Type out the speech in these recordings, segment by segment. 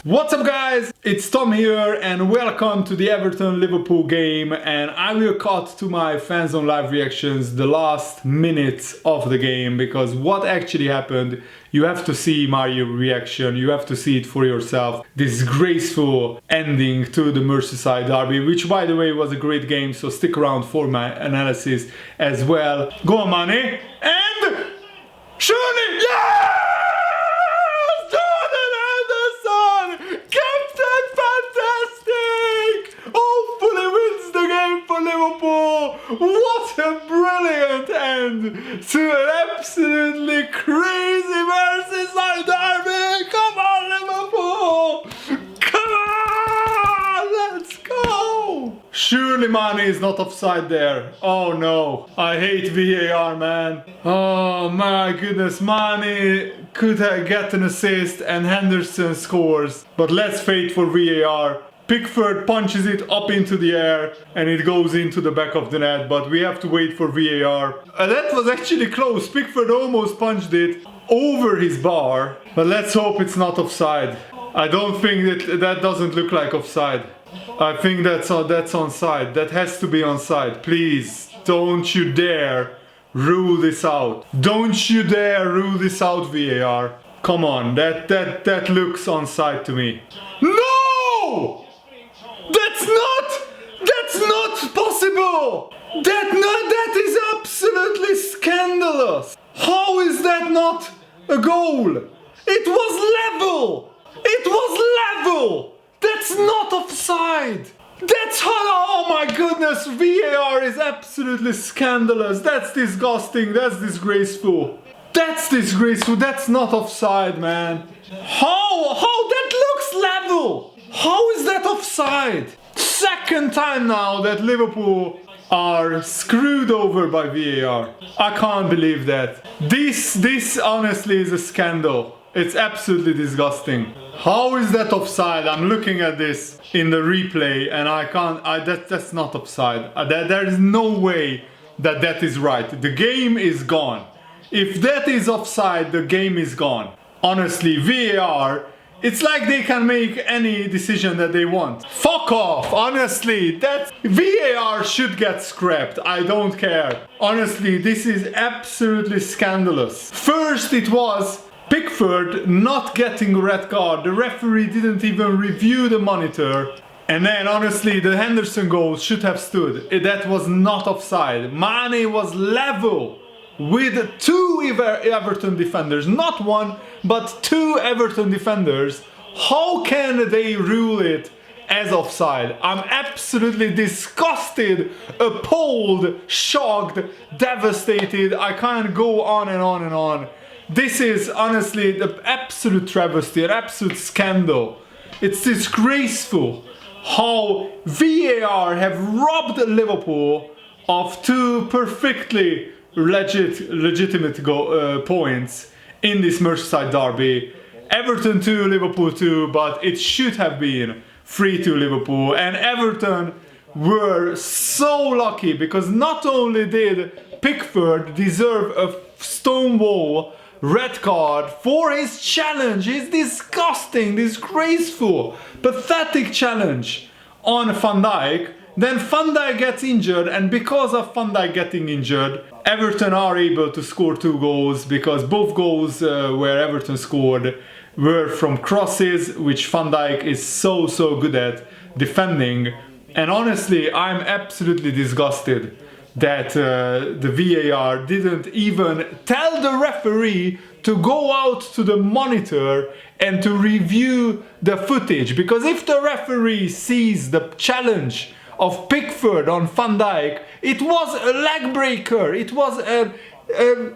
What's up guys, it's Tom here and welcome to the Everton-Liverpool game, and I will cut to my Fanzone live reactions the last minutes of the game, because what actually happened, you have to see my reaction, you have to see it for yourself. This graceful ending to the Merseyside derby, which by the way was a great game, so stick around for my analysis as well. Go on Mane, and surely, yeah! Liverpool! What a brilliant end to an absolutely crazy Merseyside derby! Come on, Liverpool! Come on! Let's go! Surely Mane is not offside there. Oh no. I hate VAR, man. Oh my goodness. Mane could get an assist and Henderson scores. But let's wait for VAR. Pickford punches it up into the air and it goes into the back of the net, but we have to wait for VAR. That was actually close. Pickford almost punched it over his bar, but let's hope it's not offside. I don't think that doesn't look like offside. I think that's onside. That has to be onside. Please, don't you dare rule this out. Don't you dare rule this out, VAR. Come on, that looks onside to me. No! That's not possible! That is absolutely scandalous! How is that not a goal? It was level! It was level! That's not offside! That's how, oh my goodness, VAR is absolutely scandalous. That's disgusting, that's disgraceful. That's disgraceful, that's not offside, man. How that looks level? How is that offside? Second time now that Liverpool are screwed over by VAR. I can't believe that. This honestly is a scandal. It's absolutely disgusting. How is that offside? I'm looking at this in the replay and I can't, that's not offside. There is no way that is right. The game is gone. If that is offside, the game is gone. Honestly, VAR, it's like they can make any decision that they want. Fuck off, honestly, that VAR should get scrapped, I don't care. Honestly, this is absolutely scandalous. First it was Pickford not getting a red card, the referee didn't even review the monitor. And then honestly, the Henderson goal should have stood. That was not offside. Mane was level with two Everton defenders, not one, but two Everton defenders. How can they rule it as offside? I'm absolutely disgusted, appalled, shocked, devastated. I can't go on and on and on. This is honestly the absolute travesty, an absolute scandal. It's disgraceful how VAR have robbed Liverpool of two perfectly legitimate points in this Merseyside derby. Everton 2, Liverpool 2, but it should have been 3-2 Liverpool, and Everton were so lucky because not only did Pickford deserve a stonewall red card for his challenge, his disgusting, disgraceful, pathetic challenge on Van Dijk. Then Van Dijk gets injured, and because of Van Dijk getting injured, Everton are able to score 2 goals, because both goals where Everton scored were from crosses, which Van Dijk is so good at defending. And honestly, I'm absolutely disgusted that the VAR didn't even tell the referee to go out to the monitor and to review the footage, because if the referee sees the challenge of Pickford on Van Dijk, it was a leg breaker, it was a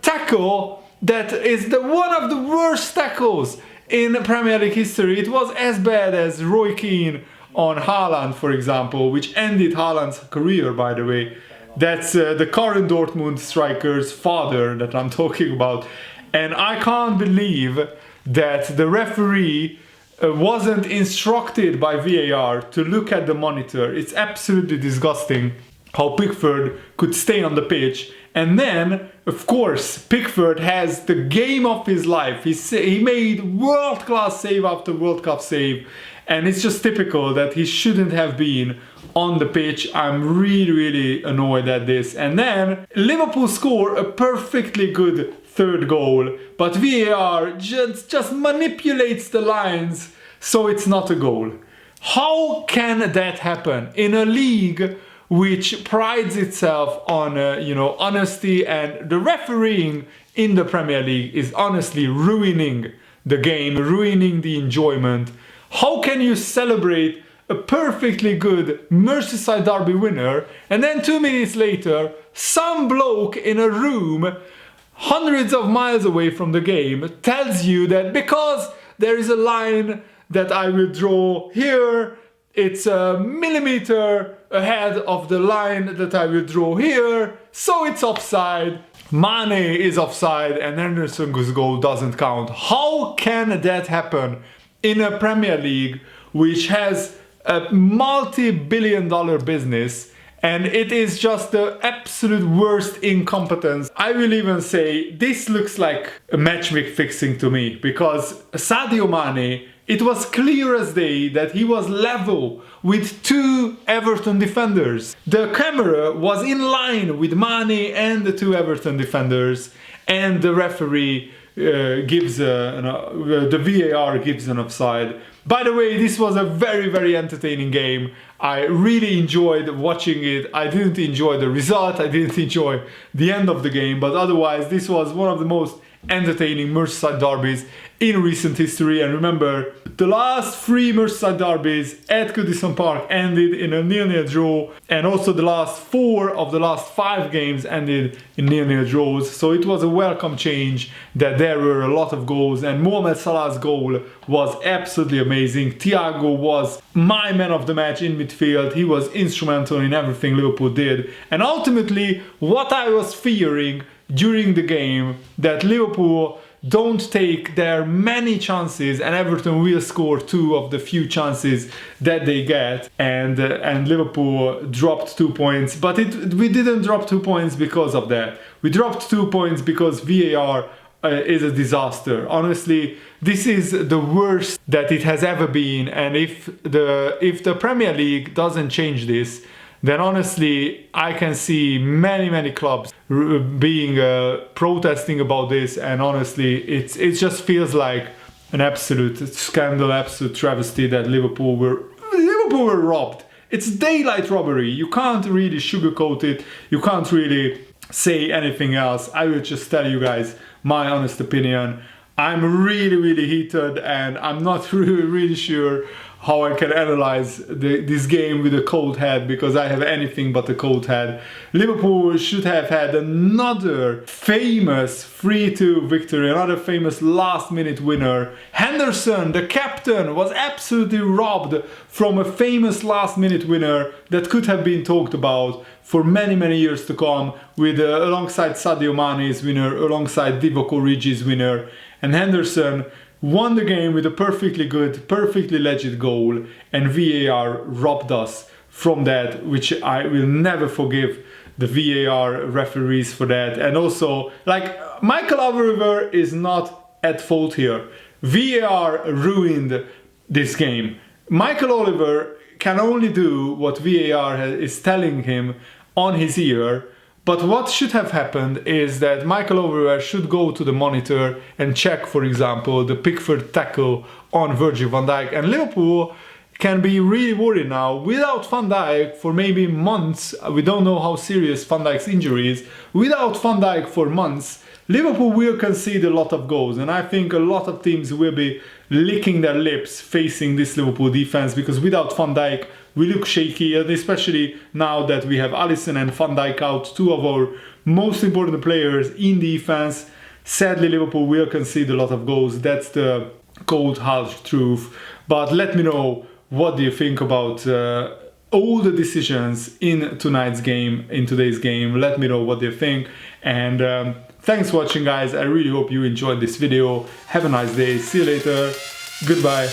tackle that is one of the worst tackles in Premier League history. It was as bad as Roy Keane on Haaland, for example, which ended Haaland's career, by the way. That's the current Dortmund striker's father that I'm talking about. And I can't believe that the referee wasn't instructed by VAR to look at the monitor. It's absolutely disgusting how Pickford could stay on the pitch And then, of course, Pickford has the game of his life. He made world-class save after World Cup save. And it's just typical that he shouldn't have been on the pitch. I'm really, really annoyed at this. And then Liverpool score a perfectly good third goal, but VAR just manipulates the lines so it's not a goal. How can that happen in a league which prides itself on honesty, and the refereeing in the Premier League is honestly ruining the game, ruining the enjoyment? How can you celebrate a perfectly good Merseyside derby winner and then 2 minutes later some bloke in a room hundreds of miles away from the game tells you that because there is a line that I will draw here, it's a millimeter ahead of the line that I will draw here, so it's offside. Mane is offside and Henderson's goal doesn't count. How can that happen in a Premier League which has a multi-billion-dollar business, and it is just the absolute worst incompetence? I will even say this looks like a match fixing to me, because Sadio Mane, it was clear as day that he was level with 2 Everton defenders. The camera was in line with Mane and the 2 Everton defenders, and the referee the VAR gives an offside. By the way, this was a very, very entertaining game. I really enjoyed watching it. I didn't enjoy the result, I didn't enjoy the end of the game, but otherwise this was one of the most entertaining Merseyside derbies in recent history. And remember, the last 3 Merseyside derbies at Goodison Park ended in a 0-0 draw, and also the last 4 of the last 5 games ended in 0-0 draws. So it was a welcome change that there were a lot of goals, and Mohamed Salah's goal was absolutely amazing. Thiago was my man of the match in midfield. He was instrumental in everything Liverpool did, and ultimately what I was fearing during the game, that Liverpool don't take their many chances and Everton will score 2 of the few chances that they get, and Liverpool dropped 2 points. But we didn't drop 2 points because of that. We dropped 2 points because VAR is a disaster. Honestly, this is the worst that it has ever been, and if the Premier League doesn't change this, then honestly I can see many clubs being protesting about this, and honestly it just feels like an absolute scandal, absolute travesty that Liverpool were robbed. It's daylight robbery. You can't really sugarcoat it, you can't really say anything else. I will just tell you guys my honest opinion. I'm really heated, and I'm not really sure how I can analyze this game with a cold head, because I have anything but a cold head. Liverpool should have had another famous 3-2 victory, another famous last-minute winner. Henderson, the captain, was absolutely robbed from a famous last-minute winner that could have been talked about for many years to come, with alongside Sadio Mane's winner, alongside Divock Origi's winner. And Henderson won the game with a perfectly good, perfectly legit goal, and VAR robbed us from that, which I will never forgive the VAR referees for that. And also, like, Michael Oliver is not at fault here. VAR ruined this game. Michael Oliver can only do what VAR is telling him on his ear. But what should have happened is that Michael Oliver should go to the monitor and check, for example, the Pickford tackle on Virgil van Dijk. And Liverpool can be really worried now. Without Van Dijk for maybe months, we don't know how serious Van Dijk's injury is. Without Van Dijk for months, Liverpool will concede a lot of goals. And I think a lot of teams will be licking their lips facing this Liverpool defense, because without Van Dijk, we look shaky, and especially now that we have Alisson and Van Dijk out, 2 of our most important players in defense. Sadly, Liverpool will concede a lot of goals. That's the cold hard truth. But let me know, what do you think about all the decisions in today's game? Let me know what you think. And thanks for watching, guys. I really hope you enjoyed this video. Have a nice day. See you later. Goodbye.